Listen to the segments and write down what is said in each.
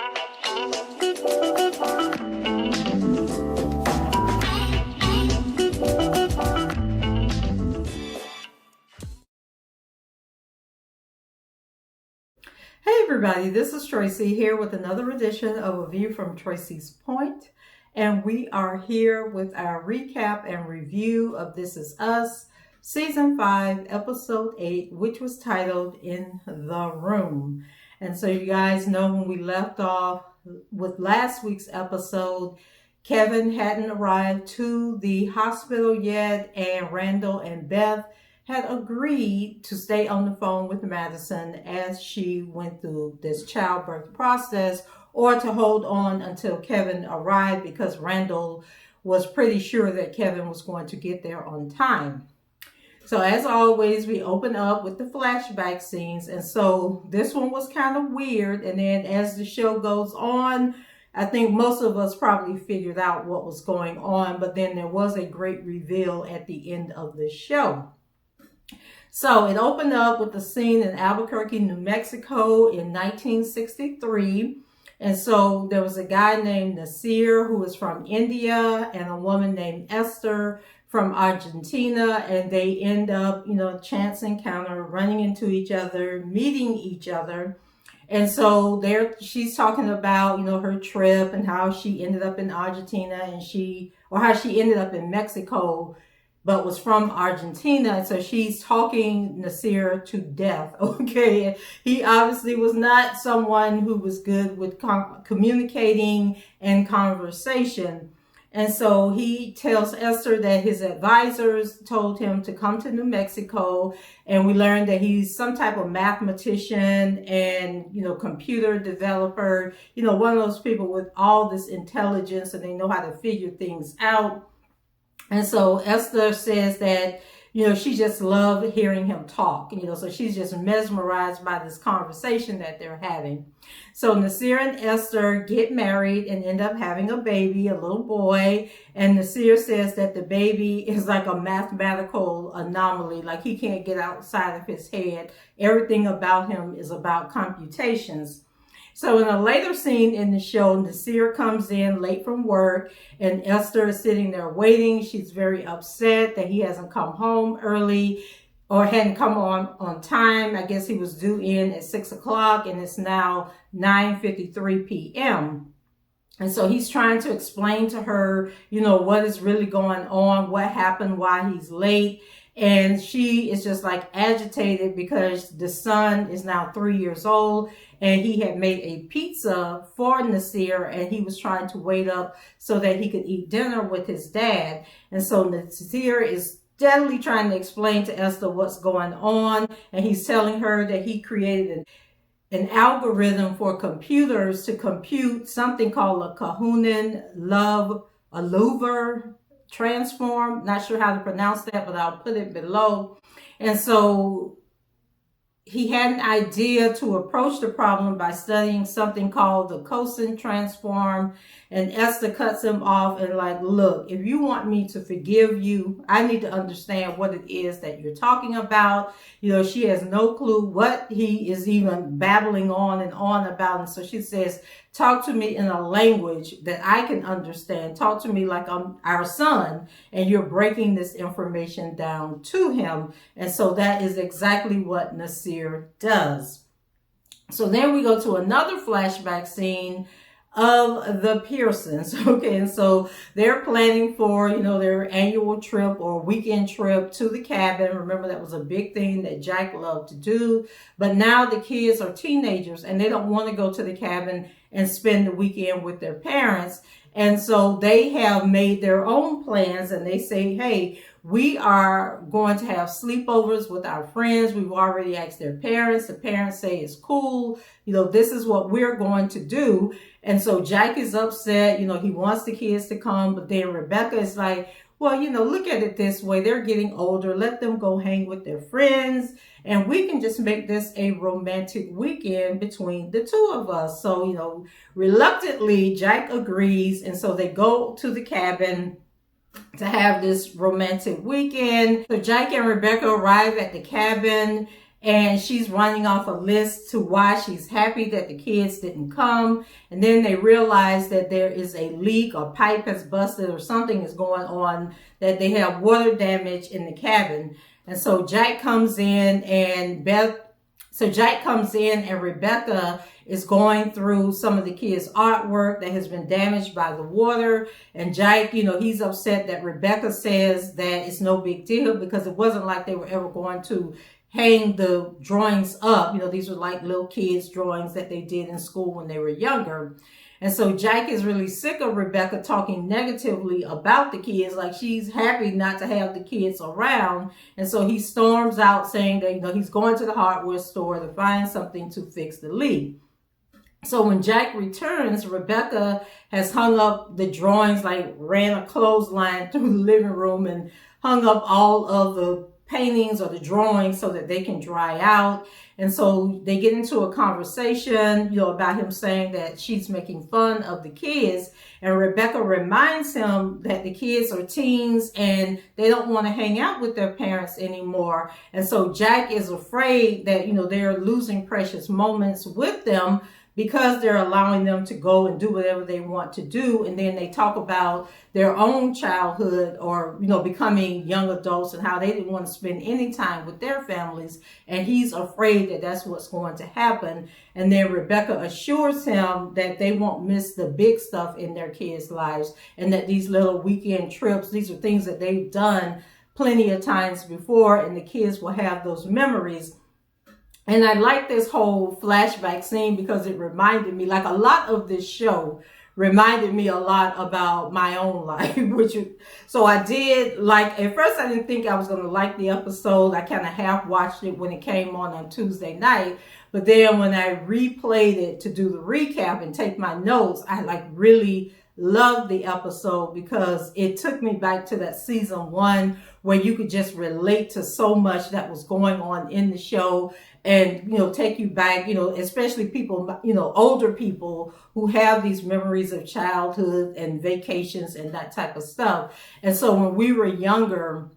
Hey everybody, this is Tracy here with another edition of A View from Tracy's Point, and we are here with our recap and review of This Is Us, Season 5, Episode 8, which was titled In the Room. And so you guys know when we left off with last week's episode, Kevin hadn't arrived to the hospital yet, and Randall and Beth had agreed to stay on the phone with Madison as she went through this childbirth process, or to hold on until Kevin arrived, because Randall was pretty sure that Kevin was going to get there on time. So as always, we open up with the flashback scenes, and so this one was kind of weird, and then as the show goes on, I think most of us probably figured out what was going on, but then there was a great reveal at the end of the show. So it opened up with the scene in Albuquerque, New Mexico in 1963. And so there was a guy named Nasir who was from India, and a woman named Esther from Argentina. And they end up, chance encounter, running into each other, meeting each other. And so she's talking about, her trip and how she ended up in Argentina, how she ended up in Mexico, but was from Argentina. So she's talking Nasir to death. Okay. He obviously was not someone who was good with communicating and conversation. And so he tells Esther that his advisors told him to come to New Mexico. And we learned that he's some type of mathematician and, computer developer, one of those people with all this intelligence, and they know how to figure things out. And so Esther says that, she just loved hearing him talk, so she's just mesmerized by this conversation that they're having. So Nasir and Esther get married and end up having a baby, a little boy. And Nasir says that the baby is like a mathematical anomaly, like he can't get outside of his head. Everything about him is about computations. So in a later scene in the show, Nasir comes in late from work, and Esther is sitting there waiting. She's very upset that he hasn't come home early, or hadn't come on time. I guess he was due in at 6 o'clock, and it's now 9:53 p.m. And so he's trying to explain to her, what is really going on, what happened, why he's late. And she is just like agitated because the son is now 3 years old, and he had made a pizza for Nasir, and he was trying to wait up so that he could eat dinner with his dad. And so Nasir is steadily trying to explain to Esther what's going on. And he's telling her that he created an algorithm for computers to compute something called a Cahunan Love Aluver transform. Not sure how to pronounce that, but I'll put it below. And so he had an idea to approach the problem by studying something called the cosine transform. And Esther cuts him off and like, look, if you want me to forgive you, I need to understand what it is that you're talking about. She has no clue what he is even babbling on and on about. And so she says, talk to me in a language that I can understand. Talk to me like I'm our son, and you're breaking this information down to him. And so that is exactly what Nasir does. So then we go to another flashback scene of the Pearsons. Okay, and so they're planning for, their annual trip or weekend trip to the cabin. Remember, that was a big thing that Jack loved to do. But now the kids are teenagers, and they don't want to go to the cabin and spend the weekend with their parents. And so they have made their own plans, and they say, hey, we are going to have sleepovers with our friends. We've already asked their parents. The parents say it's cool. This is what we're going to do. And so Jack is upset. He wants the kids to come. But then Rebecca is like, well, look at it this way. They're getting older. Let them go hang with their friends. And we can just make this a romantic weekend between the two of us. So, reluctantly, Jack agrees. And so they go to the cabin to have this romantic weekend. So Jack and Rebecca arrive at the cabin, and she's running off a list to why she's happy that the kids didn't come. And then they realize that there is a leak, or pipe has busted, or something is going on, that they have water damage in the cabin. And so Jack comes in, and Rebecca is going through some of the kids' artwork that has been damaged by the water. And Jack, he's upset that Rebecca says that it's no big deal, because it wasn't like they were ever going to hang the drawings up. These were like little kids' drawings that they did in school when they were younger. And so Jack is really sick of Rebecca talking negatively about the kids, like she's happy not to have the kids around. And so he storms out saying that, he's going to the hardware store to find something to fix the leak. So when Jack returns, Rebecca has hung up the drawings, like ran a clothesline through the living room and hung up all of the paintings or the drawings so that they can dry out. And so they get into a conversation, about him saying that she's making fun of the kids. And Rebecca reminds him that the kids are teens and they don't want to hang out with their parents anymore. And so Jack is afraid that, they're losing precious moments with them, because they're allowing them to go and do whatever they want to do. And then they talk about their own childhood, or, becoming young adults, and how they didn't want to spend any time with their families. And he's afraid that that's what's going to happen. And then Rebecca assures him that they won't miss the big stuff in their kids' lives, and that these little weekend trips, these are things that they've done plenty of times before, and the kids will have those memories. And I like this whole flashback scene because it reminded me, like a lot of this show reminded me a lot about my own life. So I did like, at first I didn't think I was going to like the episode. I kind of half watched it when it came on Tuesday night. But then when I replayed it to do the recap and take my notes, I really loved the episode, because it took me back to that season 1 where you could just relate to so much that was going on in the show, and take you back, especially people, older people who have these memories of childhood and vacations and that type of stuff. And so when we were younger,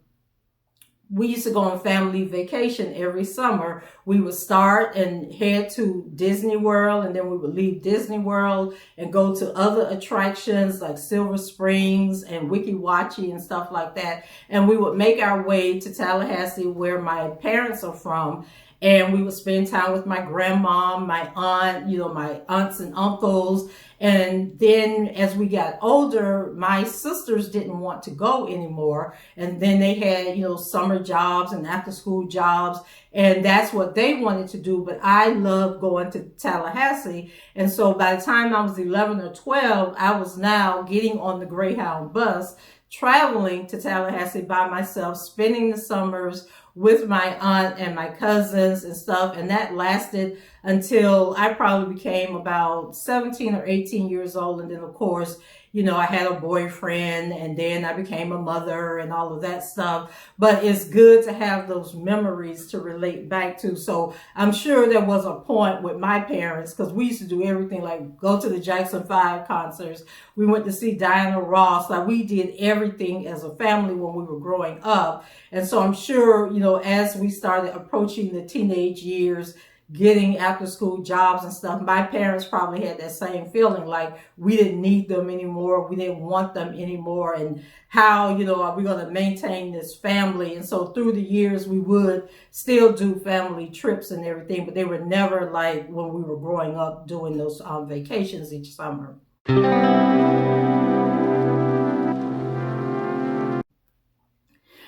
we used to go on family vacation every summer. We would start and head to Disney World, and then we would leave Disney World and go to other attractions like Silver Springs and Wiki Wachi and stuff like that. And we would make our way to Tallahassee, where my parents are from. And we would spend time with my grandma, my aunt, my aunts and uncles. And then as we got older, my sisters didn't want to go anymore. And then they had, summer jobs and after school jobs. And that's what they wanted to do. But I loved going to Tallahassee. And so by the time I was 11 or 12, I was now getting on the Greyhound bus, traveling to Tallahassee by myself, spending the summers with my aunt and my cousins and stuff. And that lasted until I probably became about 17 or 18 years old. And then of course, I had a boyfriend, and then I became a mother and all of that stuff. But it's good to have those memories to relate back to. So I'm sure there was a point with my parents, because we used to do everything, like go to the Jackson 5 concerts. We went to see Diana Ross. Like we did everything as a family when we were growing up. And so I'm sure, as we started approaching the teenage years, getting after school jobs and stuff, my parents probably had that same feeling, like we didn't need them anymore. We didn't want them anymore. And how, are we going to maintain this family? And so through the years, we would still do family trips and everything, but they were never like when we were growing up doing those vacations each summer.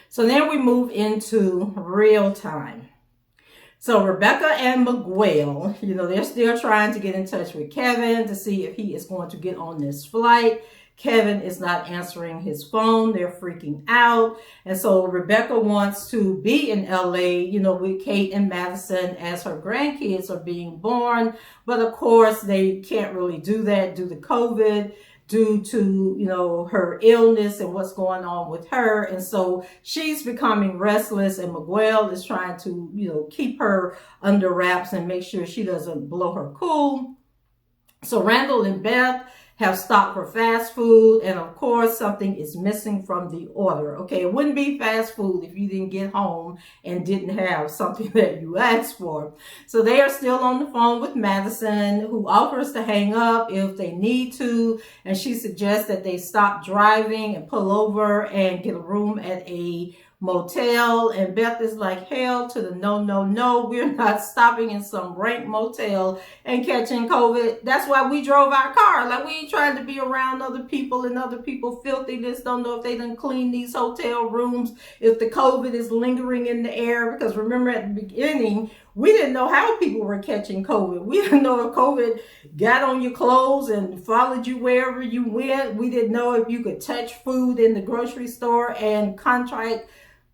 So then we move into real time. So Rebecca and Miguel, they're still trying to get in touch with Kevin to see if he is going to get on this flight. Kevin is not answering his phone. They're freaking out. And so Rebecca wants to be in LA, with Kate and Madison as her grandkids are being born. But of course, they can't really do that due to COVID, due to, her illness and what's going on with her. And so she's becoming restless, and Miguel is trying to, keep her under wraps and make sure she doesn't blow her cool. So Randall and Beth have stopped for fast food, and of course something is missing from the order. Okay, it wouldn't be fast food if you didn't get home and didn't have something that you asked for. So they are still on the phone with Madison, who offers to hang up if they need to, and she suggests that they stop driving and pull over and get a room at a motel. And Beth is like, hell to the no, no, no. We're not stopping in some rank motel and catching COVID. That's why we drove our car. Like, we ain't trying to be around other people and other people filthiness. Don't know if they done clean these hotel rooms, if the COVID is lingering in the air. Because remember, at the beginning, we didn't know how people were catching COVID. We didn't know if COVID got on your clothes and followed you wherever you went. We didn't know if you could touch food in the grocery store and contract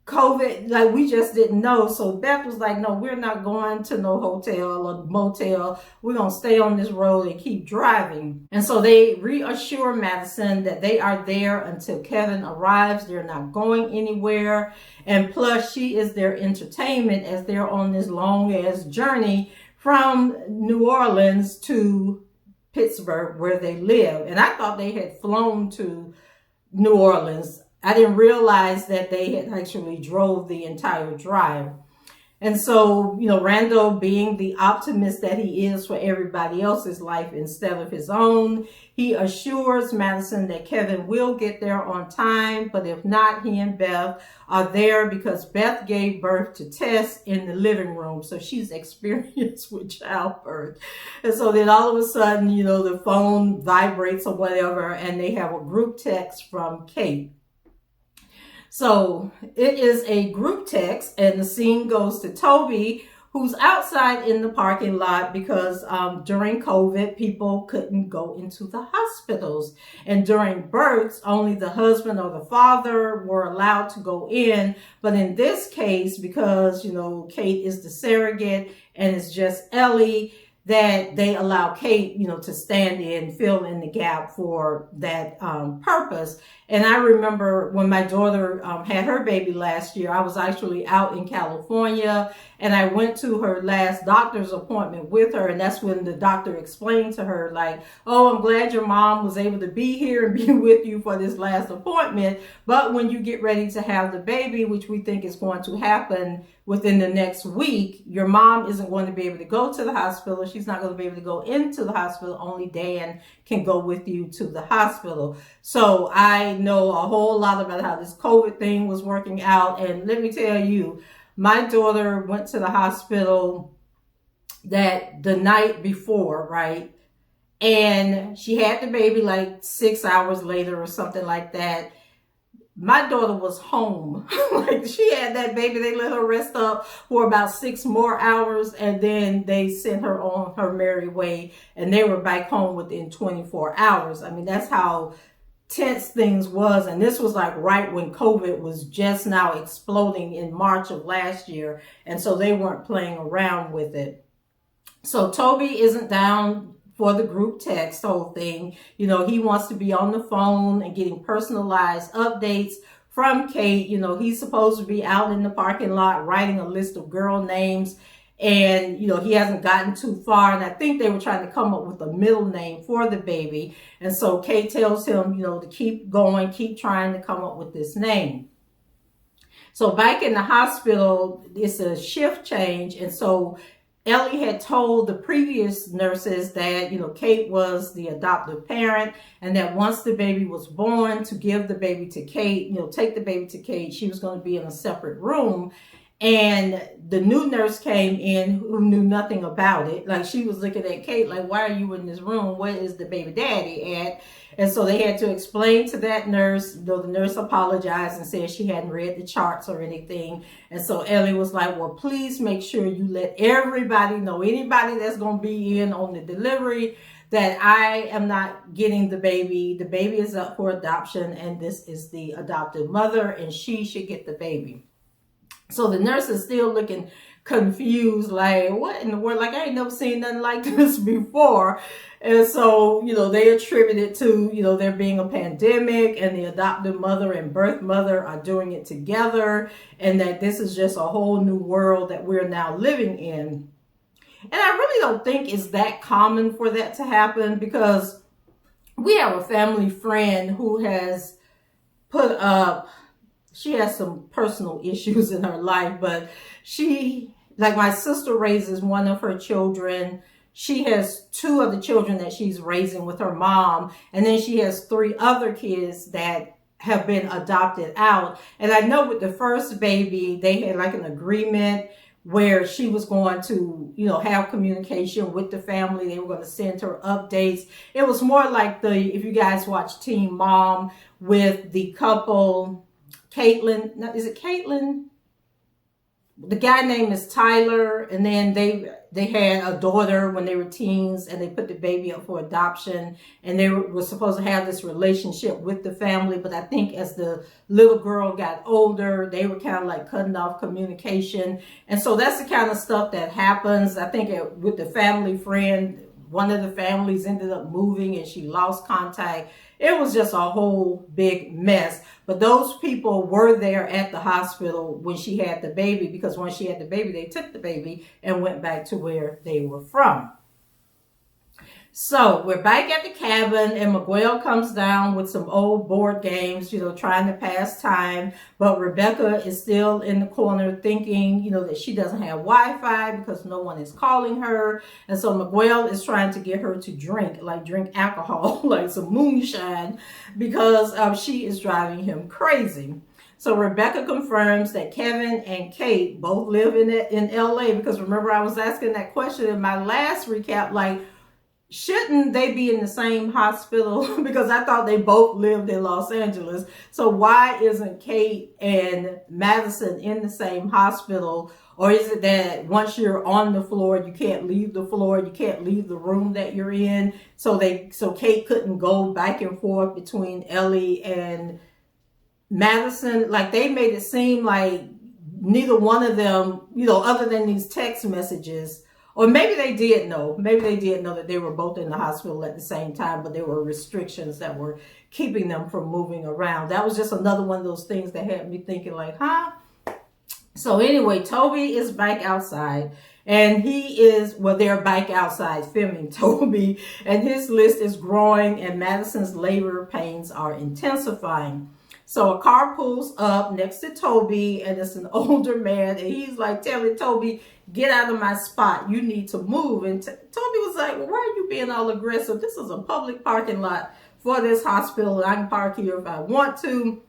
COVID. Like, we just didn't know. So Beth was like, no, we're not going to no hotel or motel. We're going to stay on this road and keep driving. And so they reassure Madison that they are there until Kevin arrives. They're not going anywhere. And plus, she is their entertainment as they're on this long ass journey from New Orleans to Pittsburgh, where they live. And I thought they had flown to New Orleans. I didn't realize that they had actually drove the entire drive. And so, Randall, being the optimist that he is for everybody else's life instead of his own, he assures Madison that Kevin will get there on time. But if not, he and Beth are there because Beth gave birth to Tess in the living room. So she's experienced with childbirth. And so then all of a sudden, the phone vibrates or whatever, and they have a group text from Kate. So it is a group text, and the scene goes to Toby, who's outside in the parking lot because during COVID, people couldn't go into the hospitals. And during births, only the husband or the father were allowed to go in. But in this case, because, Kate is the surrogate and it's just Ellie, that they allow Kate, to stand in, fill in the gap for that purpose. And I remember when my daughter had her baby last year, I was actually out in California, and I went to her last doctor's appointment with her. And that's when the doctor explained to her, like, oh, I'm glad your mom was able to be here and be with you for this last appointment. But when you get ready to have the baby, which we think is going to happen within the next week, your mom isn't going to be able to go to the hospital. She's not going to be able to go into the hospital. Only Dan can go with you to the hospital. So I know a whole lot about how this COVID thing was working out. And let me tell you, my daughter went to the hospital that the night before, right? And she had the baby like 6 hours later or something like that. My daughter was home. Like, she had that baby. They let her rest up for about 6 more hours, and then they sent her on her merry way, and they were back home within 24 hours. I mean, that's how tense things was. And this was like right when COVID was just now exploding in March of last year. And so they weren't playing around with it. So Toby isn't down for the group text whole thing. He wants to be on the phone and getting personalized updates from Kate. He's supposed to be out in the parking lot writing a list of girl names. And, he hasn't gotten too far. And I think they were trying to come up with a middle name for the baby. And so Kate tells him, to keep going, keep trying to come up with this name. So back in the hospital, it's a shift change. And so Ellie had told the previous nurses that, Kate was the adoptive parent, and that once the baby was born, to give the baby to Kate, take the baby to Kate. She was going to be in a separate room. And the new nurse came in who knew nothing about it. Like, she was looking at Kate like, why are you in this room? Where is the baby daddy at? And so they had to explain to that nurse. The nurse apologized and said she hadn't read the charts or anything. And so Ellie was like, well, please make sure you let everybody know, anybody that's going to be in on the delivery, that I am not getting the baby. The baby is up for adoption, and this is the adopted mother, and she should get the baby. So the nurse is still looking confused, like, what in the world? Like, I ain't never seen nothing like this before. And so, they attribute it to, there being a pandemic, and the adoptive mother and birth mother are doing it together, and that this is just a whole new world that we're now living in. And I really don't think it's that common for that to happen, because we have a family friend who has put up, she has some personal issues in her life, but she, like my sister raises one of her children. She has two of the children that she's raising with her mom. And then she has three other kids that have been adopted out. And I know with the first baby, they had like an agreement where she was going to, have communication with the family. They were going to send her updates. It was more like if you guys watch Teen Mom with the couple, Caitlin, is it Caitlin? The guy name is Tyler, and then they had a daughter when they were teens, and they put the baby up for adoption, and they were supposed to have this relationship with the family. But I think as the little girl got older, they were kind of like cutting off communication. And so that's the kind of stuff that happens. I think with the family friend, one of the families ended up moving and she lost contact. It was just a whole big mess. But those people were there at the hospital when she had the baby, because when she had the baby, they took the baby and went back to where they were from. So we're back at the cabin, and Miguel comes down with some old board games, trying to pass time. But Rebecca is still in the corner thinking, that she doesn't have Wi-Fi because no one is calling her. And so Miguel is trying to get her to drink alcohol, like some moonshine, because she is driving him crazy. So Rebecca confirms that Kevin and Kate both live in LA, because remember I was asking that question in my last recap, like, shouldn't they be in the same hospital? Because I thought they both lived in Los Angeles. So why isn't Kate and Madison in the same hospital? Or is it that once you're on the floor, you can't leave the floor, you can't leave the room that you're in? So Kate couldn't go back and forth between Ellie and Madison. Like, they made it seem like neither one of them, other than these text messages, or maybe they did know. Maybe they did know that they were both in the hospital at the same time, but there were restrictions that were keeping them from moving around. That was just another one of those things that had me thinking like, huh? So anyway, Toby is back outside, and they're back outside filming Toby, and his list is growing, and Madison's labor pains are intensifying. So a car pulls up next to Toby, and it's an older man, and he's like telling Toby, get out of my spot. You need to move. And Toby was like, well, why are you being all aggressive? This is a public parking lot for this hospital, and I can park here if I want to.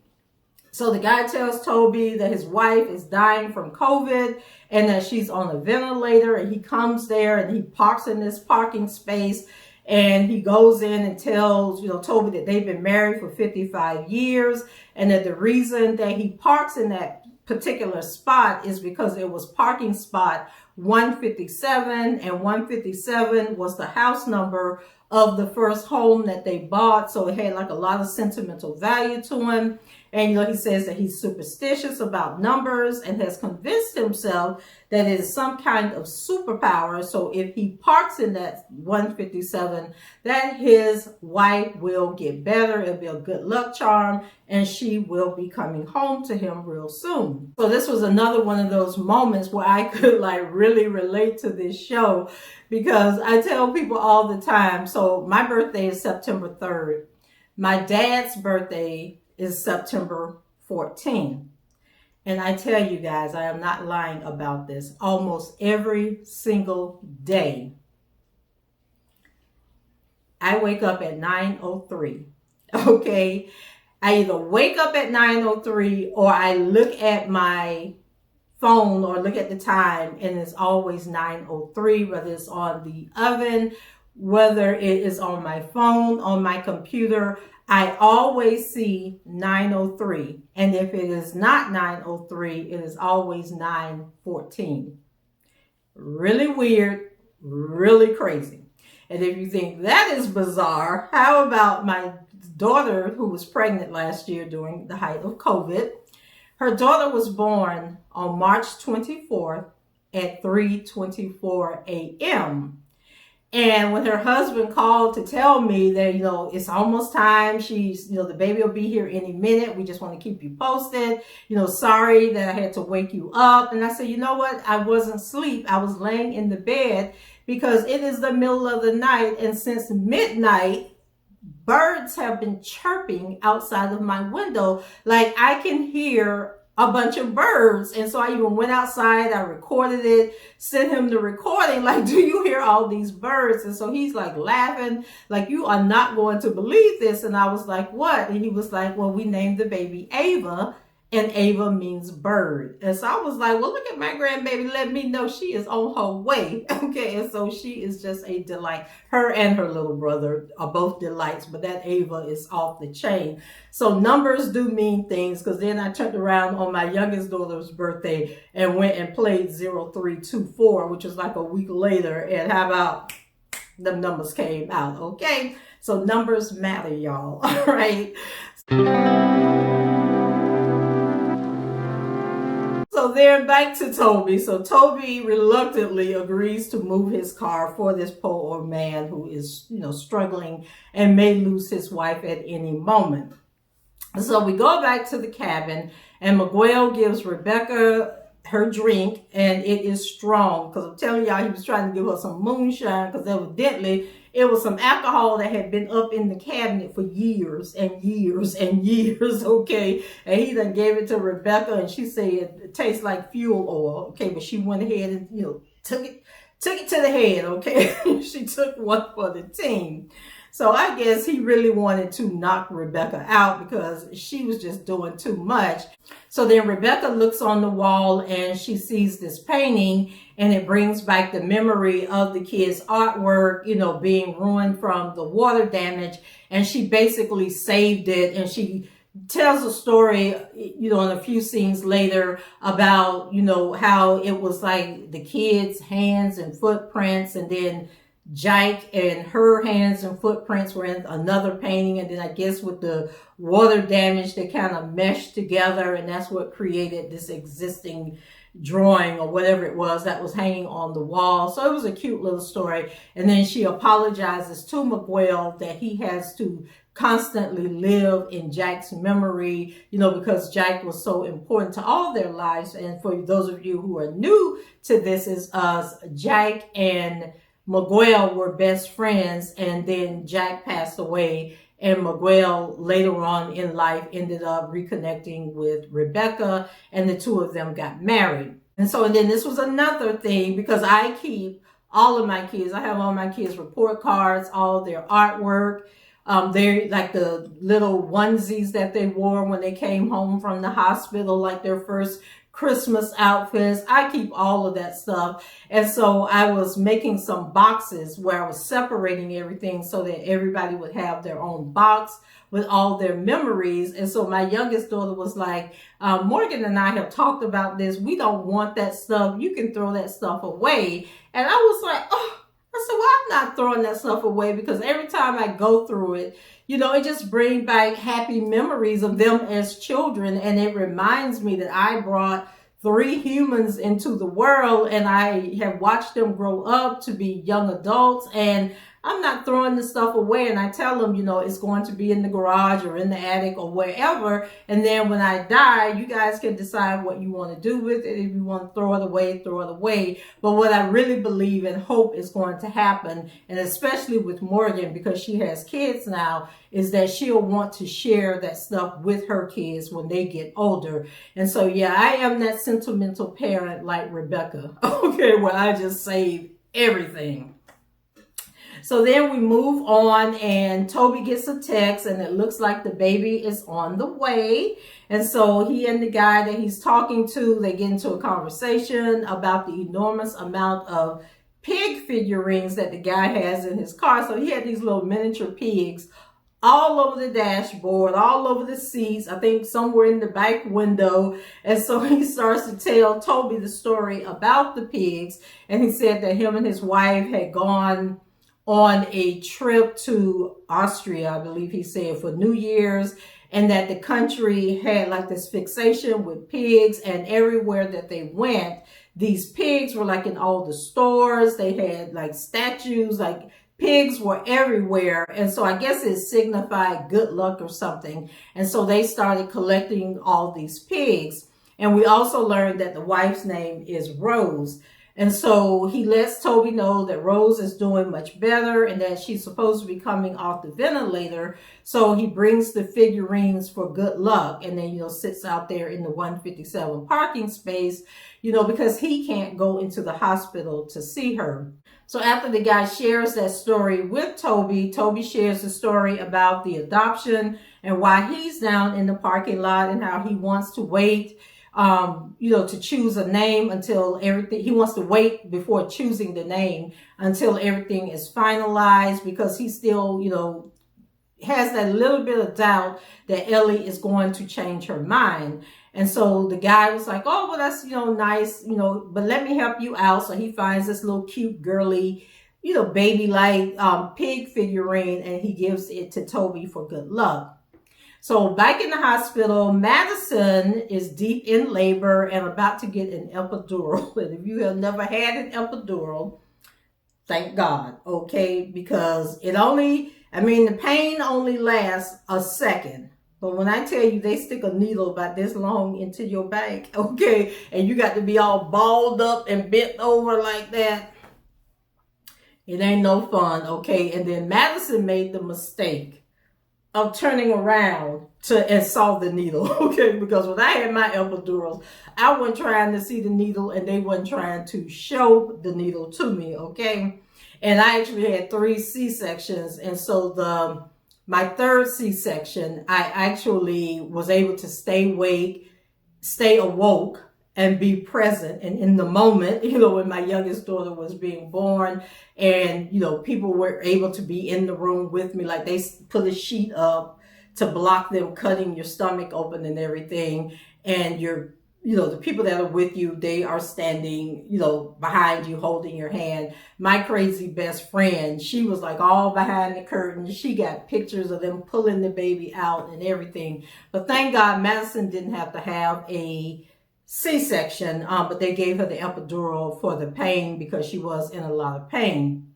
So the guy tells Toby that his wife is dying from COVID and that she's on a ventilator, and he comes there and he parks in this parking space. And he goes in and tells, Toby that they've been married for 55 years, and that the reason that he parks in that particular spot is because it was parking spot 157, and 157 was the house number of the first home that they bought. So it had like a lot of sentimental value to him. And, he says that he's superstitious about numbers and has convinced himself that it is some kind of superpower. So if he parks in that 157, that his wife will get better. It'll be a good luck charm, and she will be coming home to him real soon. So this was another one of those moments where I could really relate to this show, because I tell people all the time. So my birthday is September 3rd. My dad's birthday is September 14th. And I tell you guys, I am not lying about this. Almost every single day, I wake up at 9:03. Okay? I either wake up at 9:03 or I look at my phone or look at the time, and it's always 9:03, whether it's on the oven, whether it is on my phone, on my computer. I always see 9:03. And if it is not 9:03, it is always 9:14. Really weird, really crazy. And if you think that is bizarre, how about my daughter, who was pregnant last year during the height of COVID? Her daughter was born on March 24th at 3:24 a.m. And when her husband called to tell me that, it's almost time, the baby will be here any minute, we just want to keep you posted, sorry that I had to wake you up. And I said, you know what? I wasn't asleep. I was laying in the bed because it is the middle of the night. And since midnight, birds have been chirping outside of my window. Like I can hear a bunch of birds. And so I even went outside, I recorded it, sent him the recording, like, do you hear all these birds? And so he's like laughing, like, you are not going to believe this. And I was like, what? And he was like, well, we named the baby Ava, and Ava means bird. And so I was like, well, look at my grandbaby. Let me know she is on her way. Okay. And so she is just a delight. Her and her little brother are both delights, but that Ava is off the chain. So numbers do mean things, because then I turned around on my youngest daughter's birthday and went and played 0324, which was like a week later. And how about them numbers came out? Okay. So numbers matter, y'all. All right. So then back to Toby. So Toby reluctantly agrees to move his car for this poor old man who is, struggling and may lose his wife at any moment. So we go back to the cabin, and Miguel gives Rebecca her drink, and it is strong, because I'm telling y'all, he was trying to give her some moonshine, because evidently it was some alcohol that had been up in the cabinet for years and years and years, okay? And he done gave it to Rebecca, and she said it tastes like fuel oil, okay? But she went ahead and, took it to the head, okay? She took one for the team. So I guess he really wanted to knock Rebecca out, because she was just doing too much. So then Rebecca looks on the wall, and she sees this painting, and it brings back the memory of the kids' artwork, being ruined from the water damage. And she basically saved it, and she tells a story, in a few scenes later about, how it was like the kids' hands and footprints, and then Jake and her hands and footprints were in another painting. And then I guess with the water damage, they kind of meshed together, and that's what created this existing drawing or whatever it was that was hanging on the wall. So it was a cute little story. And then she apologizes to Miguel that he has to constantly live in Jack's memory, because Jack was so important to all their lives. And for those of you who are new to this, is Jack and Miguel were best friends, and then Jack passed away, and Miguel later on in life ended up reconnecting with Rebecca, and the two of them got married. And then this was another thing, because I keep all of my kids, I have all my kids' report cards, all their artwork. They're like the little onesies that they wore when they came home from the hospital, like their first Christmas outfits. I keep all of that stuff. And so I was making some boxes where I was separating everything so that everybody would have their own box with all their memories. And so my youngest daughter was like, Morgan and I have talked about this. We don't want that stuff. You can throw that stuff away. And I was like, oh, I said, well, I'm not throwing that stuff away, because every time I go through it, it just brings back happy memories of them as children. And it reminds me that I brought 3 humans into the world, and I have watched them grow up to be young adults, and I'm not throwing the stuff away. And I tell them, it's going to be in the garage or in the attic or wherever. And then when I die, you guys can decide what you want to do with it. If you want to throw it away, throw it away. But what I really believe and hope is going to happen, and especially with Morgan, because she has kids now, is that she'll want to share that stuff with her kids when they get older. And so, yeah, I am that sentimental parent like Rebecca, okay, where I just save everything. So then we move on, and Toby gets a text, and it looks like the baby is on the way. And so he and the guy that he's talking to, they get into a conversation about the enormous amount of pig figurines that the guy has in his car. So he had these little miniature pigs all over the dashboard, all over the seats, I think somewhere in the back window. And so he starts to tell Toby the story about the pigs. And he said that him and his wife had gone on a trip to Austria, I believe he said, for New Year's, and that the country had like this fixation with pigs, and everywhere that they went, these pigs were like in all the stores. They had like statues, like pigs were everywhere. And so I guess it signified good luck or something. And so they started collecting all these pigs. And we also learned that the wife's name is Rose. And so he lets Toby know that Rose is doing much better and that she's supposed to be coming off the ventilator. So he brings the figurines for good luck and then, sits out there in the 157 parking space, because he can't go into the hospital to see her. So after the guy shares that story with Toby, Toby shares the story about the adoption and why he's down in the parking lot and how he wants to wait, to choose a name until everything, he wants to wait before choosing the name until everything is finalized, because he still, has that little bit of doubt that Ellie is going to change her mind. And so the guy was like, oh, well, that's, nice, but let me help you out. So he finds this little cute, girly, baby-like pig figurine, and he gives it to Toby for good luck. So back in the hospital, Madison is deep in labor and about to get an epidural. And if you have never had an epidural, thank God, okay? Because the pain only lasts a second. But when I tell you they stick a needle about this long into your back, okay, and you got to be all balled up and bent over like that, it ain't no fun, okay? And then Madison made the mistake of turning around and saw the needle, okay? Because when I had my epidurals, I wasn't trying to see the needle and they wasn't trying to show the needle to me, okay? And I actually had 3 C-sections. And so my third C-section, I actually was able to stay awoke and be present and in the moment, when my youngest daughter was being born, and, people were able to be in the room with me. Like they put a sheet up to block them cutting your stomach open and everything. And the people that are with you, they are standing, behind you, holding your hand. My crazy best friend, she was like all behind the curtain. She got pictures of them pulling the baby out and everything. But thank God Madison didn't have to have a C-section, but they gave her the epidural for the pain because she was in a lot of pain.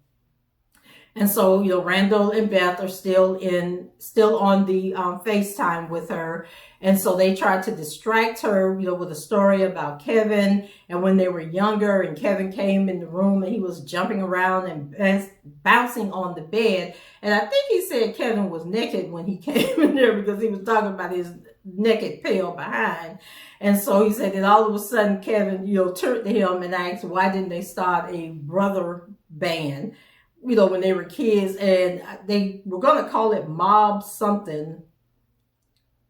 And so, Randall and Beth are still on the FaceTime with her. And so they tried to distract her, with a story about Kevin and when they were younger, and Kevin came in the room and he was jumping around and bouncing on the bed. And I think he said Kevin was naked when he came in there because he was talking about his naked pale behind. And so he said that all of a sudden Kevin, turned to him and asked, why didn't they start a brother band, when they were kids, and they were going to call it Mob something.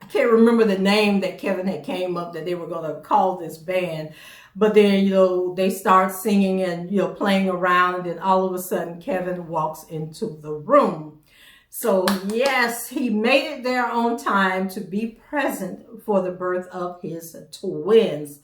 I can't remember the name that Kevin had came up that they were going to call this band. But then, they start singing and, playing around. And then all of a sudden, Kevin walks into the room. So, yes, he made it there on time to be present for the birth of his twins.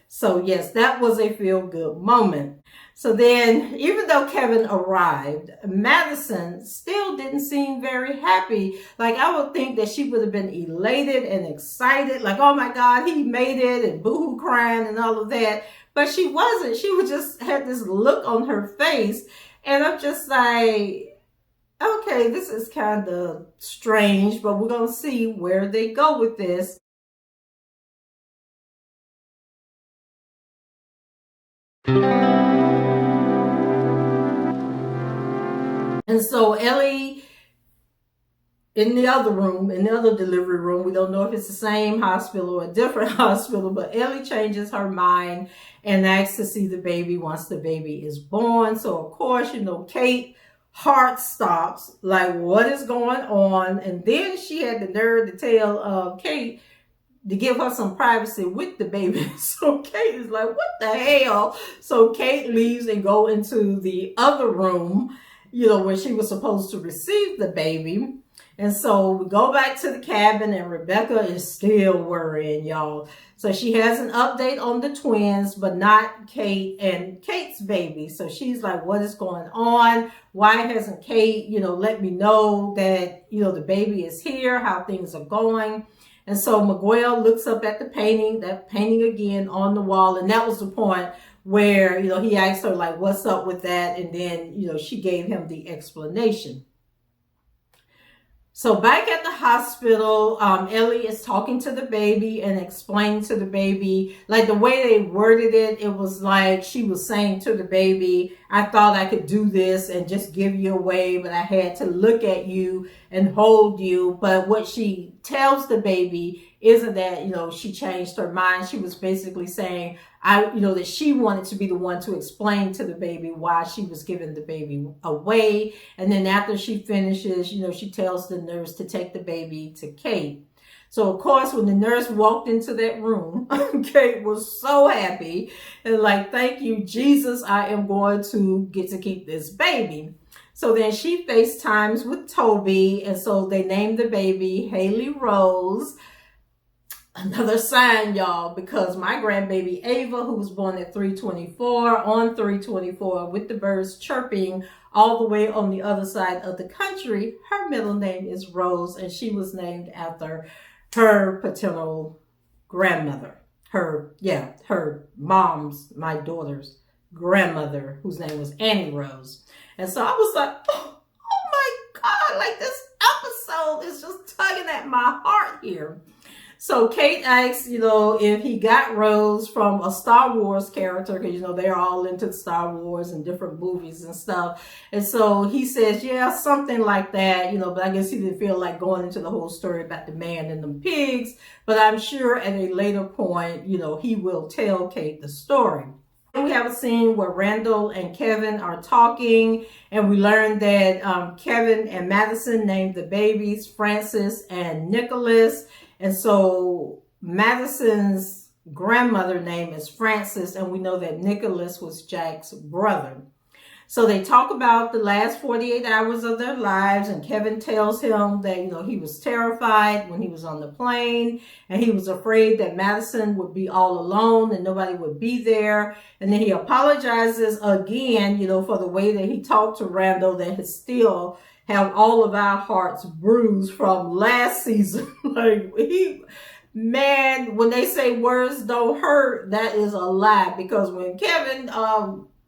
So, yes, that was a feel-good moment. So then, even though Kevin arrived, Madison still didn't seem very happy. Like, I would think that she would have been elated and excited, like, oh my God, he made it, and boohoo crying and all of that. But she wasn't. She was just had this look on her face. And I'm just like, okay, this is kind of strange, but we're going to see where they go with this. And so Ellie, in the other delivery room, we don't know if it's the same hospital or a different hospital, but Ellie changes her mind and asks to see the baby once the baby is born. So of course, Kate heart stops, like, what is going on? And then she had the nerve to tell Kate to give her some privacy with the baby. So Kate is like, what the hell? So Kate leaves and go into the other room, where she was supposed to receive the baby. And so we go back to the cabin and Rebecca is still worrying, y'all. So she has an update on the twins, but not Kate and Kate's baby. So she's like, what is going on? Why hasn't Kate, let me know that, the baby is here, how things are going? And so Miguel looks up at that painting again on the wall. And that was the point where, he asked her, like, what's up with that? And then, she gave him the explanation. So back at the hospital, Ellie is talking to the baby and explaining to the baby, like the way they worded it, it was like she was saying to the baby, I thought I could do this and just give you away, but I had to look at you and hold you. But what she tells the baby isn't that, she changed her mind. She was basically saying, that she wanted to be the one to explain to the baby why she was giving the baby away. And then after she finishes, she tells the nurse to take the baby to Kate. So, of course, when the nurse walked into that room, Kate was so happy and like, thank you, Jesus, I am going to get to keep this baby. So then she FaceTimes with Toby, and so they named the baby Haley Rose. Another sign, y'all, because my grandbaby Ava, who was born at 324, with the birds chirping all the way on the other side of the country, her middle name is Rose, and she was named after her paternal grandmother. Her mom's, my daughter's grandmother, whose name was Annie Rose. And so I was like, oh my God, like this episode is just tugging at my heart here. So Kate asks, if he got Rose from a Star Wars character, because, they're all into Star Wars and different movies and stuff. And so he says, yeah, something like that, but I guess he didn't feel like going into the whole story about the man and them pigs. But I'm sure at a later point, he will tell Kate the story. And we have a scene where Randall and Kevin are talking, and we learn that Kevin and Madison named the babies Francis and Nicholas. And so Madison's grandmother name is Francis, and we know that Nicholas was Jack's brother. So they talk about the last 48 hours of their lives, and Kevin tells him that, he was terrified when he was on the plane, and he was afraid that Madison would be all alone and nobody would be there. And then he apologizes again, for the way that he talked to Randall, that he still have all of our hearts bruised from last season. Like, when they say words don't hurt, that is a lie. Because when Kevin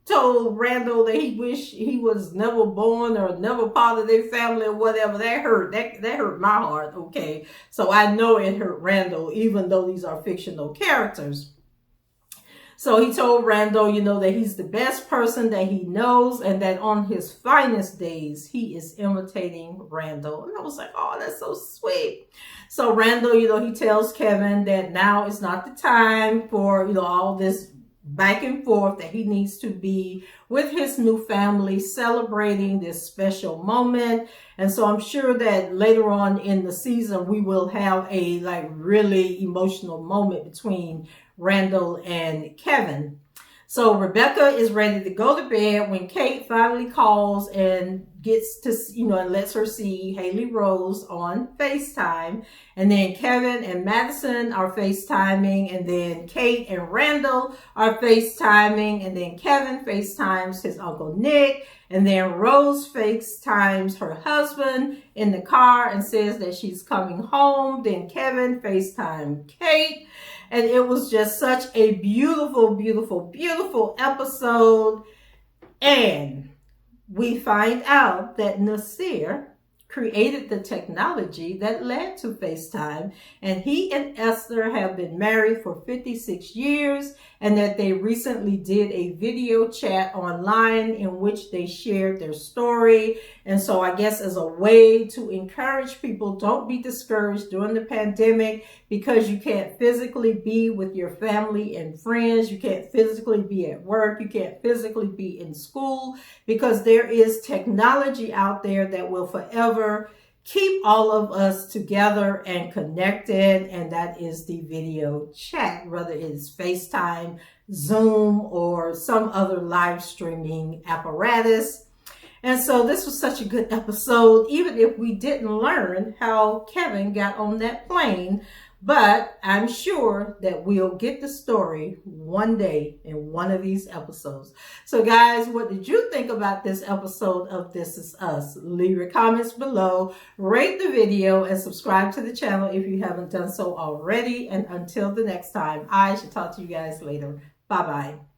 told Randall that he wished he was never born or never part of their family or whatever, that hurt. That hurt my heart, okay? So I know it hurt Randall, even though these are fictional characters. So he told Randall, that he's the best person that he knows, and that on his finest days, he is imitating Randall. And I was like, oh, that's so sweet. So Randall, he tells Kevin that now is not the time for, all this back and forth, that he needs to be with his new family, celebrating this special moment. And so I'm sure that later on in the season, we will have a really emotional moment between Randall and Kevin. So Rebecca is ready to go to bed when Kate finally calls and gets to, and lets her see Haley Rose on FaceTime. And then Kevin and Madison are FaceTiming, and then Kate and Randall are FaceTiming, and then Kevin FaceTimes his Uncle Nick, and then Rose FaceTimes her husband in the car and says that she's coming home. Then Kevin FaceTimes Kate. And it was just such a beautiful, beautiful, beautiful episode. And we find out that Nasir created the technology that led to FaceTime, and he and Esther have been married for 56 years, and that they recently did a video chat online in which they shared their story. And so I guess as a way to encourage people, don't be discouraged during the pandemic, because you can't physically be with your family and friends. You can't physically be at work. You can't physically be in school, because there is technology out there that will forever keep all of us together and connected, and that is the video chat, whether it's FaceTime, Zoom, or some other live streaming apparatus. And so this was such a good episode, even if we didn't learn how Kevin got on that plane. But I'm sure that we'll get the story one day in one of these episodes. So guys, what did you think about this episode of This Is Us? Leave your comments below, rate the video, and subscribe to the channel if you haven't done so already. And until the next time, I shall talk to you guys later. Bye-bye.